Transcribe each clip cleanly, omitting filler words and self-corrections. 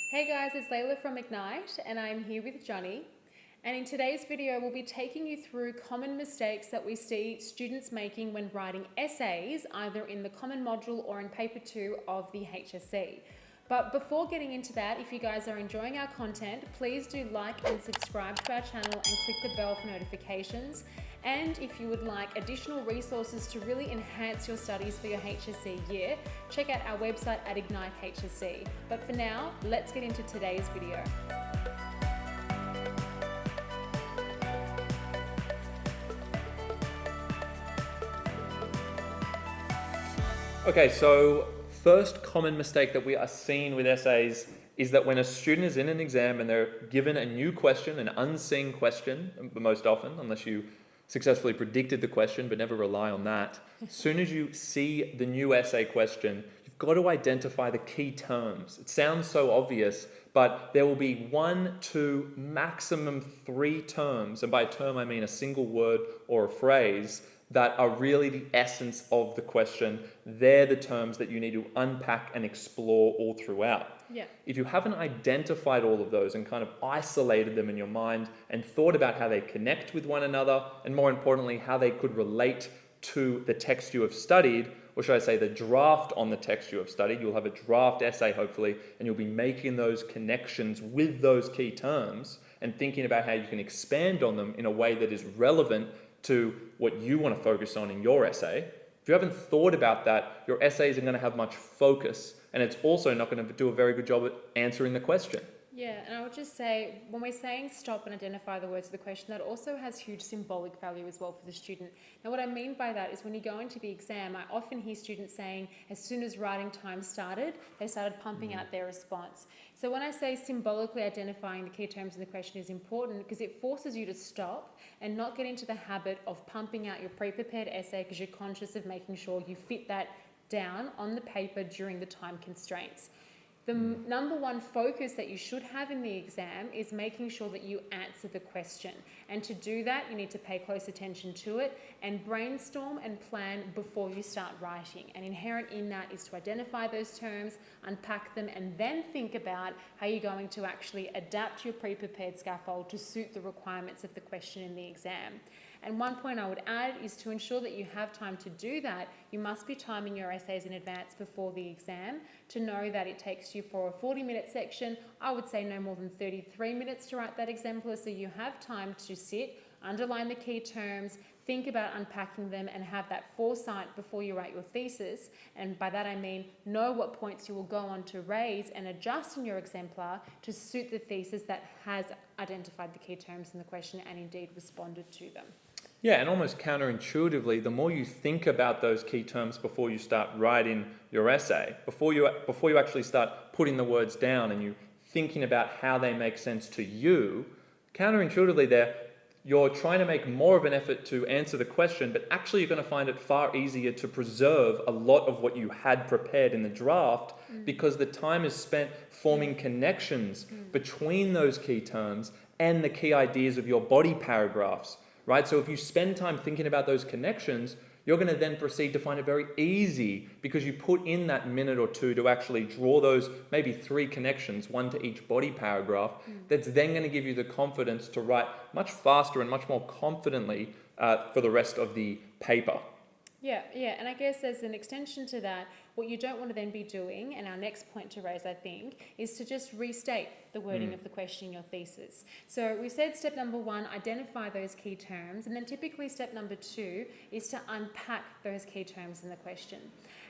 Hey guys, it's Layla from Ignite and I'm here with Johnny. And in today's video, we'll be taking you through common mistakes that we see students making when writing essays, either in the common module or in paper 2 of the HSC. But before getting into that, if you guys are enjoying our content, please do like and subscribe to our channel and click the bell for notifications. And if you would like additional resources to really enhance your studies for your HSC year, check out our website at Ignite HSC. But for now, let's get into today's video. Okay, so first common mistake that we are seeing with essays is that when a student is in an exam and they're given a new question, an unseen question, most often, unless you successfully predicted the question, but never rely on that. As soon as you see the new essay question, you've got to identify the key terms. It sounds so obvious, but there will be 1, 2, maximum 3 terms, and by term I mean a single word or a phrase, that are really the essence of the question. They're the terms that you need to unpack and explore all throughout. Yeah. If you haven't identified all of those and kind of isolated them in your mind and thought about how they connect with one another, and more importantly, how they could relate to the text you have studied, or should I say the draft on the text you have studied, you'll have a draft essay hopefully, and you'll be making those connections with those key terms and thinking about how you can expand on them in a way that is relevant to what you want to focus on in your essay. If you haven't thought about that, your essay isn't going to have much focus, and it's also not going to do a very good job at answering the question. Yeah, and I would just say, when we're saying stop and identify the words of the question, that also has huge symbolic value as well for the student. Now, what I mean by that is when you go into the exam, I often hear students saying, as soon as writing time started, they started pumping out their response. So when I say symbolically identifying the key terms in the question is important, because it forces you to stop and not get into the habit of pumping out your pre-prepared essay because you're conscious of making sure you fit that down on the paper during the time constraints. The number one focus that you should have in the exam is making sure that you answer the question. And to do that, you need to pay close attention to it and brainstorm and plan before you start writing. And inherent in that is to identify those terms, unpack them, and then think about how you're going to actually adapt your pre-prepared scaffold to suit the requirements of the question in the exam. And one point I would add is to ensure that you have time to do that, you must be timing your essays in advance before the exam to know that it takes you for a 40-minute section, I would say no more than 33 minutes to write that exemplar, so you have time to sit, underline the key terms, think about unpacking them, and have that foresight before you write your thesis. And by that I mean know what points you will go on to raise and adjust in your exemplar to suit the thesis that has identified the key terms in the question and indeed responded to them. Yeah, and almost counterintuitively, the more you think about those key terms before you start writing your essay, before you actually start putting the words down and you thinking about how they make sense to you, counterintuitively you're trying to make more of an effort to answer the question, but actually you're going to find it far easier to preserve a lot of what you had prepared in the draft because the time is spent forming connections between those key terms and the key ideas of your body paragraphs. Right? So if you spend time thinking about those connections, you're going to then proceed to find it very easy because you put in that minute or two to actually draw those maybe 3 connections, 1 to each body paragraph, that's then going to give you the confidence to write much faster and much more confidently for the rest of the paper. Yeah, and I guess as an extension to that, what you don't want to then be doing, and our next point to raise, I think, is to just restate the wording of the question in your thesis. So we said step number 1, identify those key terms, and then typically step number 2 is to unpack those key terms in the question.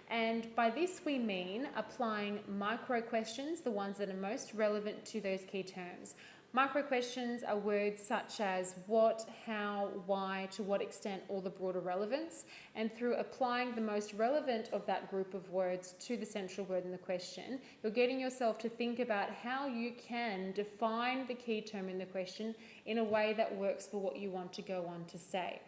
And by this we mean applying micro questions, the ones that are most relevant to those key terms. Micro questions are words such as what, how, why, to what extent, or the broader relevance. And through applying the most relevant of that group of words to the central word in the question, you're getting yourself to think about how you can define the key term in the question in a way that works for what you want to go on to say.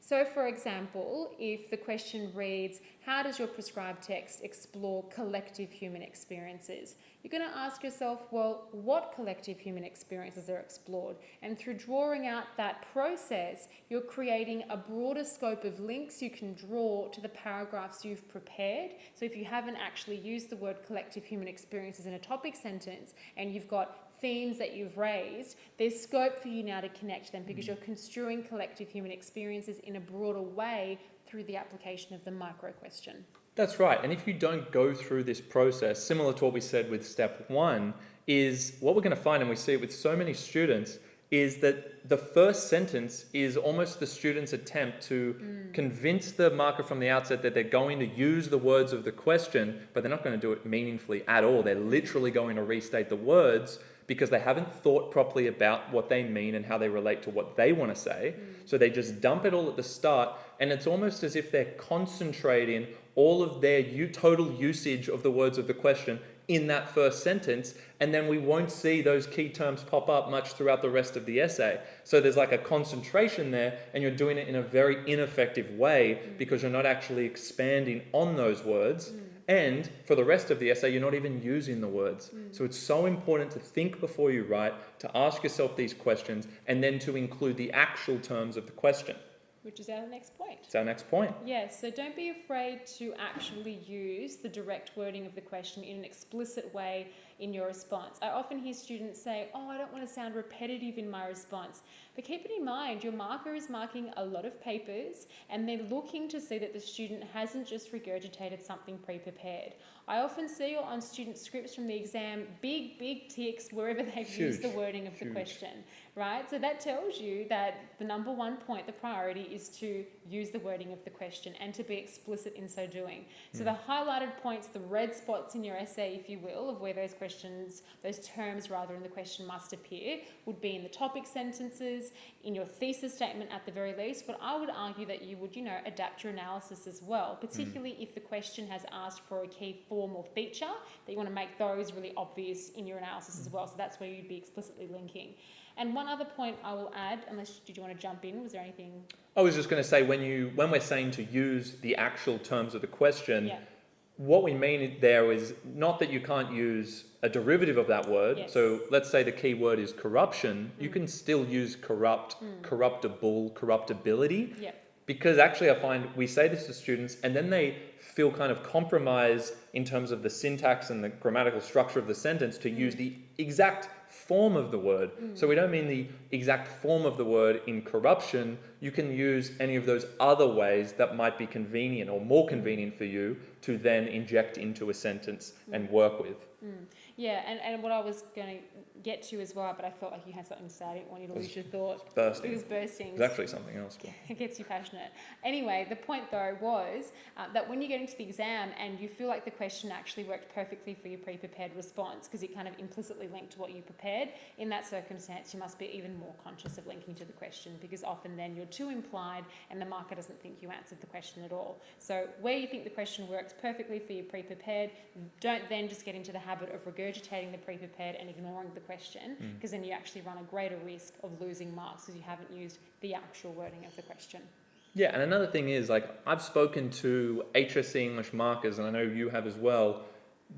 So for example, if the question reads, how does your prescribed text explore collective human experiences? you're going to ask yourself, well, what collective human experiences are explored? And through drawing out that process, you're creating a broader scope of links you can draw to the paragraphs you've prepared. So if you haven't actually used the word collective human experiences in a topic sentence and you've got themes that you've raised, there's scope for you now to connect them because you're construing collective human experiences in a broader way through the application of the micro question. That's right. And if you don't go through this process, similar to what we said with step 1, is what we're going to find, and we see it with so many students, is that the first sentence is almost the student's attempt to convince the marker from the outset that they're going to use the words of the question, but they're not going to do it meaningfully at all. They're literally going to restate the words because they haven't thought properly about what they mean and how they relate to what they want to say. So they just dump it all at the start, and it's almost as if they're concentrating all of their total usage of the words of the question in that first sentence, and then we won't see those key terms pop up much throughout the rest of the essay. So there's like a concentration there, and you're doing it in a very ineffective way because you're not actually expanding on those words. And for the rest of the essay, you're not even using the words. So it's so important to think before you write, to ask yourself these questions, and then to include the actual terms of the question. Which is our next point. It's our next point. Yes, so don't be afraid to actually use the direct wording of the question in an explicit way in your response. I often hear students say, oh, I don't want to sound repetitive in my response. But keep it in mind, your marker is marking a lot of papers and they're looking to see that the student hasn't just regurgitated something pre-prepared. I often see on student scripts from the exam, big ticks wherever they've used the wording of the question, right? So that tells you that the number one point, the priority, is to use the wording of the question and to be explicit in so doing. So the highlighted points, the red spots in your essay, if you will, of where those questions, those terms rather in the question must appear, would be in the topic sentences, in your thesis statement at the very least, but I would argue that you would, adapt your analysis as well, particularly if the question has asked for a key form or feature, that you want to make those really obvious in your analysis as well. So that's where you'd be explicitly linking. And one other point I will add, did you want to jump in? Was there anything? I was just going to say, when we're saying to use the actual terms of the question, what we mean there is not that you can't use a derivative of that word. Yes. So let's say the key word is corruption. You can still use corrupt, corruptible, corruptibility. Because actually I find we say this to students and then they feel kind of compromised in terms of the syntax and the grammatical structure of the sentence to use the exact form of the word. So we don't mean the exact form of the word in corruption. You can use any of those other ways that might be convenient or more convenient for you to then inject into a sentence and work with. Yeah, and what I was going to get to as well, but I felt like you had something to say. I didn't want you to lose your thought. Bursting. It was bursting. It's actually something else. But it gets you passionate. Anyway, the point though was that when you get into the exam and you feel like the question actually worked perfectly for your pre-prepared response because it kind of implicitly linked to what you prepared, in that circumstance you must be even more conscious of linking to the question because often then you're too implied and the marker doesn't think you answered the question at all. So where you think the question works perfectly for your pre-prepared, don't then just get into the habit of regurgitating the pre-prepared and ignoring the question because then you actually run a greater risk of losing marks because you haven't used the actual wording of the question. Yeah, and another thing is, I've spoken to HSC English markers, and I know you have as well.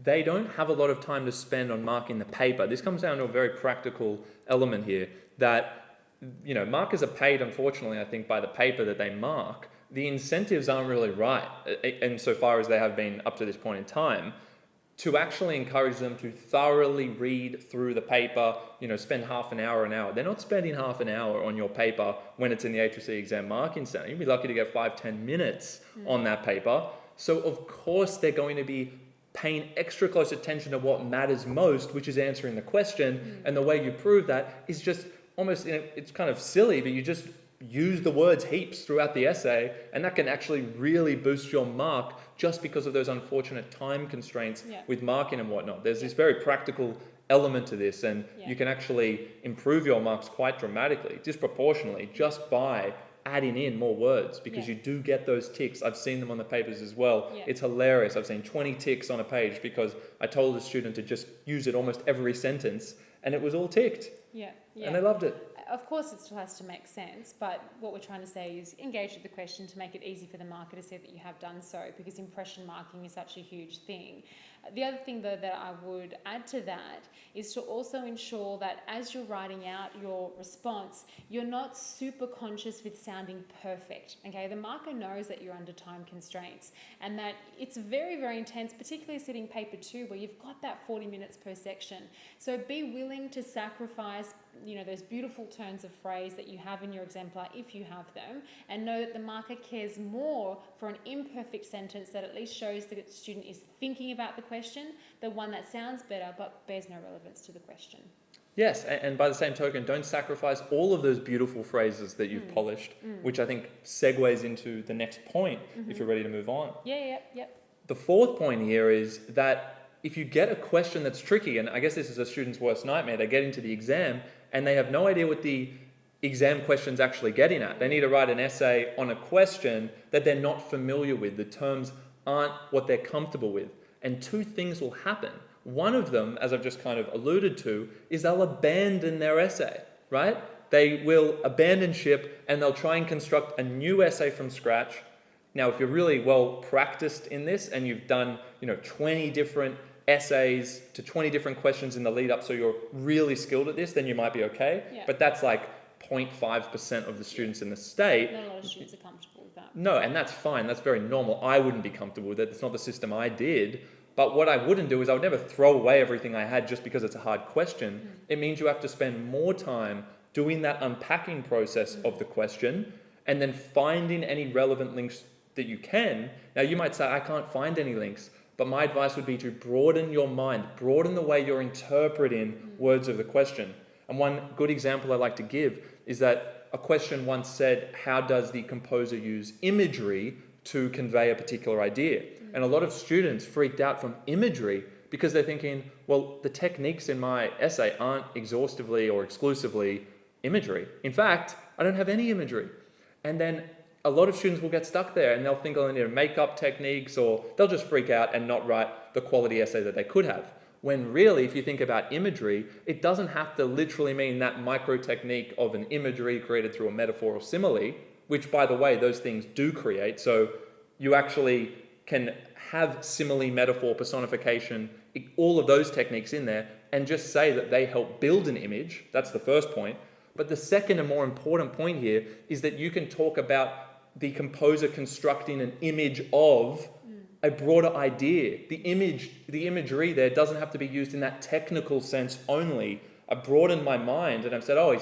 They don't have a lot of time to spend on marking the paper. This comes down to a very practical element here that, markers are paid, unfortunately, I think, by the paper that they mark. The incentives aren't really right, insofar as they have been up to this point in time, to actually encourage them to thoroughly read through the paper, spend half an hour. They're not spending half an hour on your paper when it's in the HSC exam marking center. You'd be lucky to get 5-10 minutes on that paper. So of course they're going to be paying extra close attention to what matters most, which is answering the question. And the way you prove that is just almost, it's kind of silly, but you just use the words heaps throughout the essay, and that can actually really boost your mark just because of those unfortunate time constraints with marking and whatnot. There's this very practical element to this, and you can actually improve your marks quite dramatically, disproportionately, just by adding in more words, because you do get those ticks. I've seen them on the papers as well. It's hilarious. I've seen 20 ticks on a page because I told a student to just use it almost every sentence, and it was all ticked. Yeah. And they loved it. Of course, it still has to make sense, but what we're trying to say is engage with the question to make it easy for the marker to see that you have done so, because impression marking is such a huge thing. The other thing, though, that I would add to that is to also ensure that as you're writing out your response, you're not super conscious with sounding perfect. Okay, the marker knows that you're under time constraints and that it's very, very intense, particularly sitting paper 2 where you've got that 40 minutes per section. So be willing to sacrifice, those beautiful turns of phrase that you have in your exemplar if you have them, and know that the marker cares more for an imperfect sentence that at least shows that the student is thinking about the question than one that sounds better but bears no relevance to the question. Yes, and by the same token, don't sacrifice all of those beautiful phrases that you've polished, which I think segues into the next point if you're ready to move on. Yep. The fourth point here is that if you get a question that's tricky, and I guess this is a student's worst nightmare, they get into the exam and they have no idea what the exam question's actually getting at. They need to write an essay on a question that they're not familiar with. The terms aren't what they're comfortable with. And two things will happen. One of them, as I've just kind of alluded to, is they'll abandon their essay, right? They will abandon ship and they'll try and construct a new essay from scratch. Now, if you're really well practiced in this and you've done, 20 different essays to 20 different questions in the lead up, so you're really skilled at this, then you might be okay. Yeah. But that's like 0.5% of the students in the state. Not a lot of students are comfortable with that. No, and that's fine. That's very normal. I wouldn't be comfortable with it. It's not the system I did. But what I wouldn't do is I would never throw away everything I had just because it's a hard question. It means you have to spend more time doing that unpacking process of the question and then finding any relevant links that you can. Now, you might say, I can't find any links. But my advice would be to broaden your mind, broaden the way you're interpreting words of the question. And one good example I like to give is that a question once said, how does the composer use imagery to convey a particular idea? And a lot of students freaked out from imagery because they're thinking, well, the techniques in my essay aren't exhaustively or exclusively imagery. In fact, I don't have any imagery. And then a lot of students will get stuck there and they'll think, oh, they need to make up techniques, or they'll just freak out and not write the quality essay that they could have. When really, if you think about imagery, it doesn't have to literally mean that micro technique of an imagery created through a metaphor or simile, which, by the way, those things do create. So you actually can have simile, metaphor, personification, all of those techniques in there, and just say that they help build an image. That's the first point. But the second and more important point here is that you can talk about the composer constructing an image of a broader idea. The imagery there doesn't have to be used in that technical sense only. I broadened my mind and I've said, oh,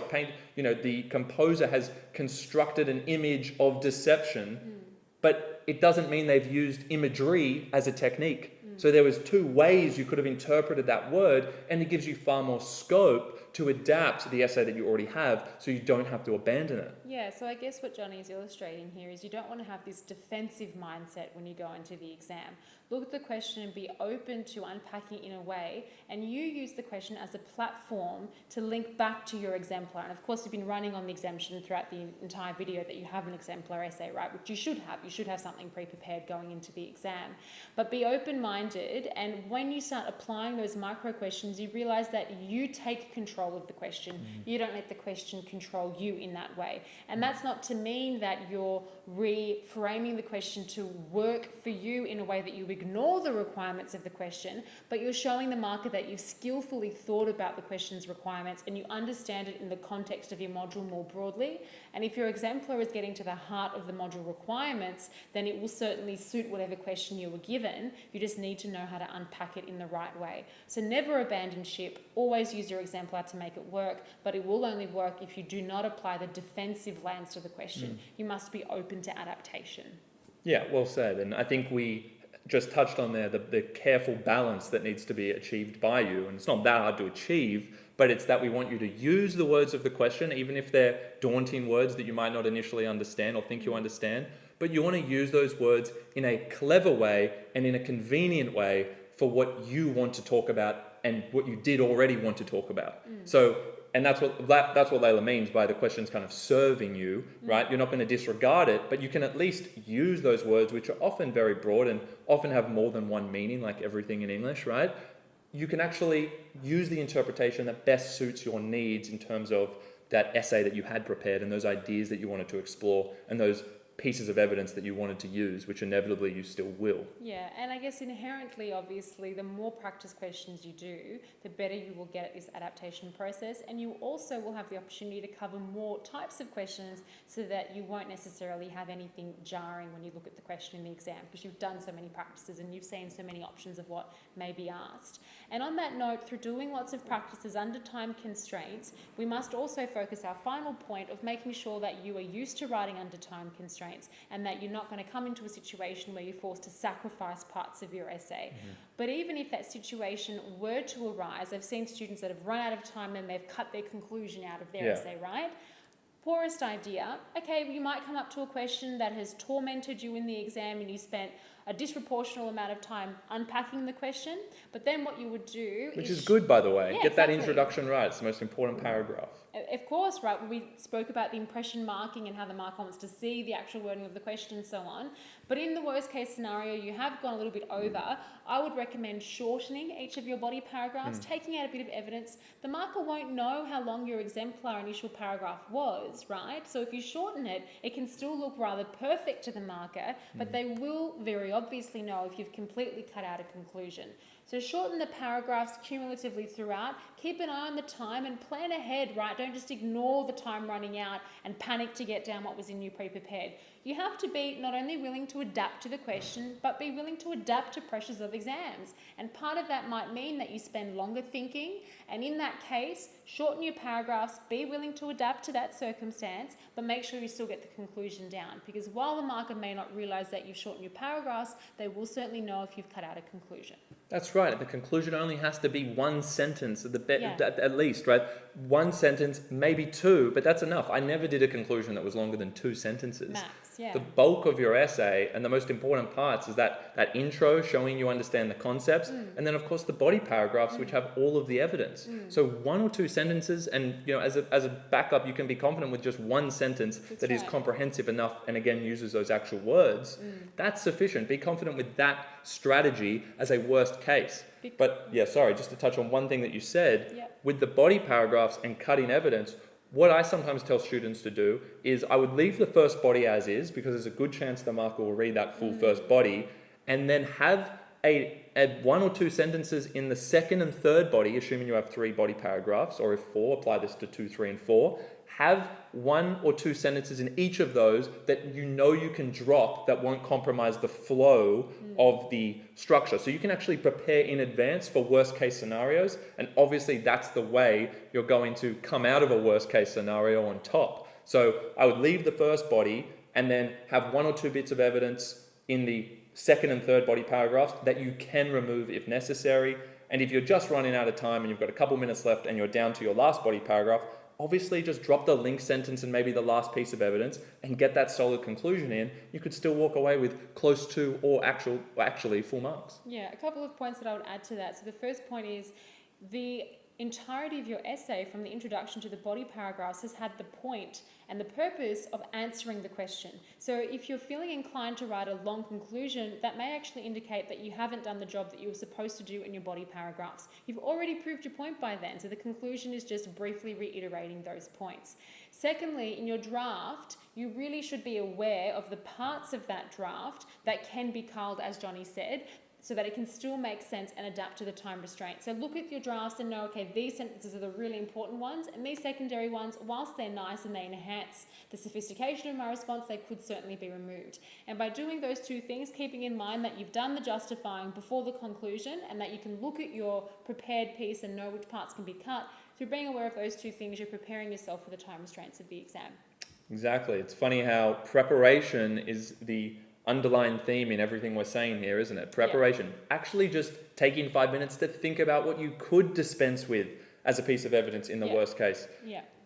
the composer has constructed an image of deception, but it doesn't mean they've used imagery as a technique. So there was two ways you could have interpreted that word, and it gives you far more scope to adapt the essay that you already have so you don't have to abandon it. Yeah, so I guess what Johnny is illustrating here is you don't want to have this defensive mindset when you go into the exam. Look at the question and be open to unpacking in a way, and you use the question as a platform to link back to your exemplar. And of course, you've been running on the exemption throughout the entire video that you have an exemplar essay, right? Which you should have. You should have something pre-prepared going into the exam. But be open-minded, and when you start applying those micro questions, you realize that you take control of the question. You don't let the question control you in that way. And that's not to mean that you're reframing the question to work for you in a way that you ignore the requirements of the question, but you're showing the marker that you've skillfully thought about the question's requirements and you understand it in the context of your module more broadly. And if your exemplar is getting to the heart of the module requirements, then it will certainly suit whatever question you were given. You just need to know how to unpack it in the right way. So never abandon ship. Always use your exemplar to make it work, but it will only work if you do not apply the defensive lens to the question. You must be open to adaptation. Yeah, well said. And I think we just touched on there the careful balance that needs to be achieved by you. And it's not that hard to achieve, but it's that we want you to use the words of the question, even if they're daunting words that you might not initially understand or think you understand. But you want to use those words in a clever way and in a convenient way for what you want to talk about and what you did already want to talk about. So, and that's what Layla means by the questions kind of serving you, right? You're not going to disregard it, but you can at least use those words, which are often very broad and often have more than one meaning, like everything in English, right? you can actually use the interpretation that best suits your needs in terms of that essay that you had prepared and those ideas that you wanted to explore and those pieces of evidence that you wanted to use, which inevitably you still will. Yeah, and I guess inherently, obviously, the more practice questions you do, the better you will get at this adaptation process, and you also will have the opportunity to cover more types of questions so that you won't necessarily have anything jarring when you look at the question in the exam, because you've done so many practices and you've seen so many options of what may be asked. And on that note, through doing lots of practices under time constraints, we must also focus our final point of making sure that you are used to writing under time constraints and that you're not going to come into a situation where you're forced to sacrifice parts of your essay. But even if that situation were to arise, I've seen students that have run out of time and they've cut their conclusion out of their essay, right? Poorest idea. Okay, well, you might come up to a question that has tormented you in the exam and you spent a disproportional amount of time unpacking the question, but then what you would do Which is good, by the way. Yeah, Get that exactly. introduction right. It's the most important paragraph. Of course, right, when we spoke about the impression marking and how the marker wants to see the actual wording of the question and so on. But in the worst case scenario, you have gone a little bit over, I would recommend shortening each of your body paragraphs, taking out a bit of evidence. The marker won't know how long your exemplar initial paragraph was, right? So if you shorten it, it can still look rather perfect to the marker, but they will very obviously know if you've completely cut out a conclusion. So shorten the paragraphs cumulatively throughout, keep an eye on the time and plan ahead, right? Don't just ignore the time running out and panic to get down what was in you pre-prepared. You have to be not only willing to adapt to the question, but be willing to adapt to pressures of exams. And part of that might mean that you spend longer thinking, and in that case, shorten your paragraphs, be willing to adapt to that circumstance, but make sure you still get the conclusion down. Because while the marker may not realise that you've shortened your paragraphs, they will certainly know if you've cut out a conclusion. That's right. The conclusion only has to be one sentence at least, right? One sentence, maybe two, but that's enough. I never did a conclusion that was longer than 2 sentences. Max, yeah. The bulk of your essay and the most important parts is that intro showing you understand the concepts, and then of course the body paragraphs which have all of the evidence. So 1 or 2 sentences, and as a backup, you can be confident with just one sentence that is comprehensive enough and again uses those actual words. That's sufficient. Be confident with that strategy as a worst case. But just to touch on one thing that you said, with the body paragraphs and cutting evidence, what I sometimes tell students to do is I would leave the first body as is, because there's a good chance the marker will read that full first body, and then have a 1 or 2 sentences in the second and third body, assuming you have 3 body paragraphs, or if 4, apply this to 2, 3, and 4. Have 1 or 2 sentences in each of those that you can drop that won't compromise the flow of the structure. So you can actually prepare in advance for worst case scenarios, and obviously that's the way you're going to come out of a worst case scenario on top. So I would leave the first body and then have 1 or 2 bits of evidence in the second and third body paragraphs that you can remove if necessary. And if you're just running out of time and you've got a couple minutes left and you're down to your last body paragraph, obviously just drop the link sentence and maybe the last piece of evidence and get that solid conclusion in. You could still walk away with close to or actually full marks. Yeah, a couple of points that I would add to that. So the first point is the entirety of your essay, from the introduction to the body paragraphs, has had the point and the purpose of answering the question. So if you're feeling inclined to write a long conclusion, that may actually indicate that you haven't done the job that you were supposed to do in your body paragraphs. You've already proved your point by then, so the conclusion is just briefly reiterating those points. Secondly, in your draft, you really should be aware of the parts of that draft that can be culled, as Johnny said, so that it can still make sense and adapt to the time restraint. So look at your drafts and know, okay, these sentences are the really important ones, and these secondary ones, whilst they're nice and they enhance the sophistication of my response, they could certainly be removed. And by doing those 2 things, keeping in mind that you've done the justifying before the conclusion and that you can look at your prepared piece and know which parts can be cut, through being aware of those 2 things, you're preparing yourself for the time restraints of the exam. Exactly. It's funny how preparation is the underlying theme in everything we're saying here, isn't it? Preparation. Actually just taking 5 minutes to think about what you could dispense with as a piece of evidence in the worst case.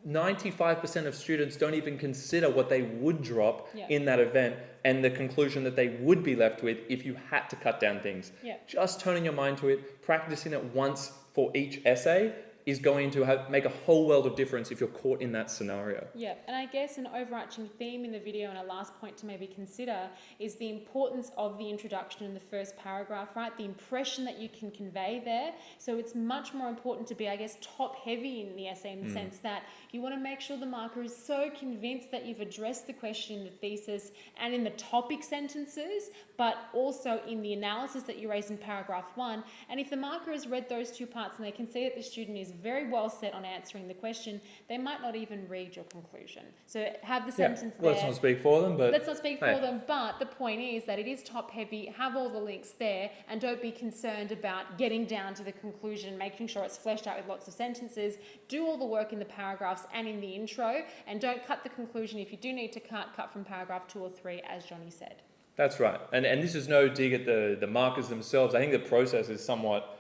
95% of students don't even consider what they would drop in that event and the conclusion that they would be left with if you had to cut down things. Just turning your mind to it, practicing it once for each essay, is going to make a whole world of difference if you're caught in that scenario. Yeah, and I guess an overarching theme in the video and a last point to maybe consider is the importance of the introduction in the first paragraph, right? The impression that you can convey there. So it's much more important to be, I guess, top heavy in the essay in the sense that you want to make sure the marker is so convinced that you've addressed the question in the thesis and in the topic sentences, but also in the analysis that you raise in paragraph 1. And if the marker has read those two parts and they can see that the student is very well set on answering the question, they might not even read your conclusion. So have the sentence there. Let's not speak for them, but... Let's not speak for them, but the point is that it is top heavy, have all the links there, and don't be concerned about getting down to the conclusion, making sure it's fleshed out with lots of sentences. Do all the work in the paragraphs and in the intro, and don't cut the conclusion. If you do need to cut from paragraph 2 or 3, as Johnny said. That's right. And this is no dig at the markers themselves. I think the process is somewhat,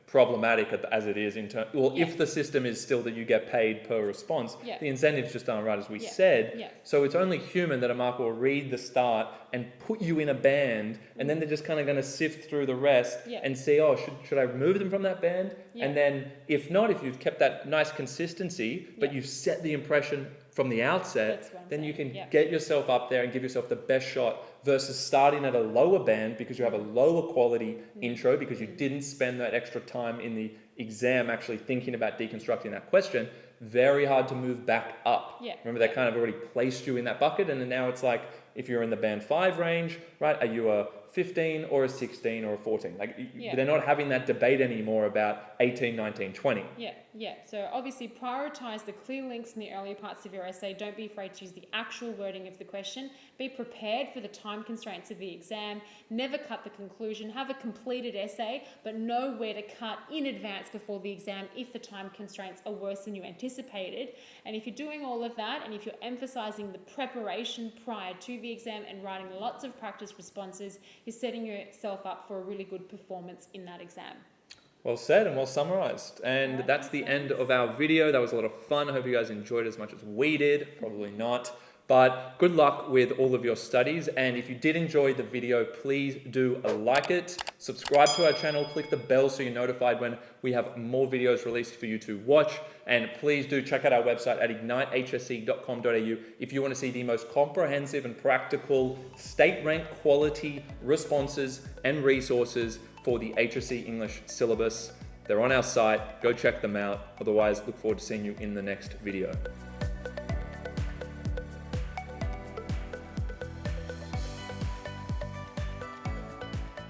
problematic as it is if the system is still that you get paid per response, the incentives just aren't right, as we said. So it's only human that a marker will read the start and put you in a band, and then they're just kind of going to sift through the rest and see, should I remove them from that band? And then if not, if you've kept that nice consistency, but you've set the impression from the outset, then you can get yourself up there and give yourself the best shot versus starting at a lower band because you have a lower quality intro because you didn't spend that extra time in the exam actually thinking about deconstructing that question. Very hard to move back up. Remember, they kind of already placed you in that bucket, and then now it's like, if you're in the band 5 range, right, are you a 15 or a 16 or a 14? They're not having that debate anymore about 18, 19, 20. So obviously prioritize the clear links in the earlier parts of your essay. Don't be afraid to use the actual wording of the question. Be prepared for the time constraints of the exam. Never cut the conclusion. Have a completed essay, but know where to cut in advance before the exam if the time constraints are worse than you anticipated. And if you're doing all of that, and if you're emphasizing the preparation prior to the exam and writing lots of practice responses, you're setting yourself up for a really good performance in that exam. Well said and well summarized. And that's the end of our video. That was a lot of fun. I hope you guys enjoyed it as much as we did. Probably not. But good luck with all of your studies. And if you did enjoy the video, please do like it. Subscribe to our channel. Click the bell so you're notified when we have more videos released for you to watch. And please do check out our website at ignitehsc.com.au if you want to see the most comprehensive and practical state rank quality responses and resources for the HSC English syllabus. They're on our site. Go check them out. Otherwise, look forward to seeing you in the next video.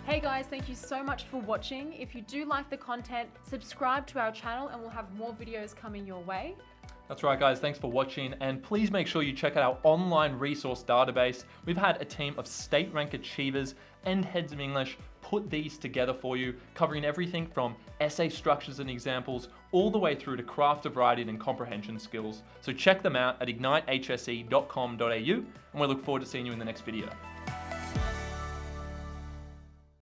Hey guys, thank you so much for watching. If you do like the content, subscribe to our channel and we'll have more videos coming your way. That's right, guys. Thanks for watching. And please make sure you check out our online resource database. We've had a team of state rank achievers and heads of English put these together for you, covering everything from essay structures and examples all the way through to craft of writing and comprehension skills. So check them out at ignitehsc.com.au, and we look forward to seeing you in the next video.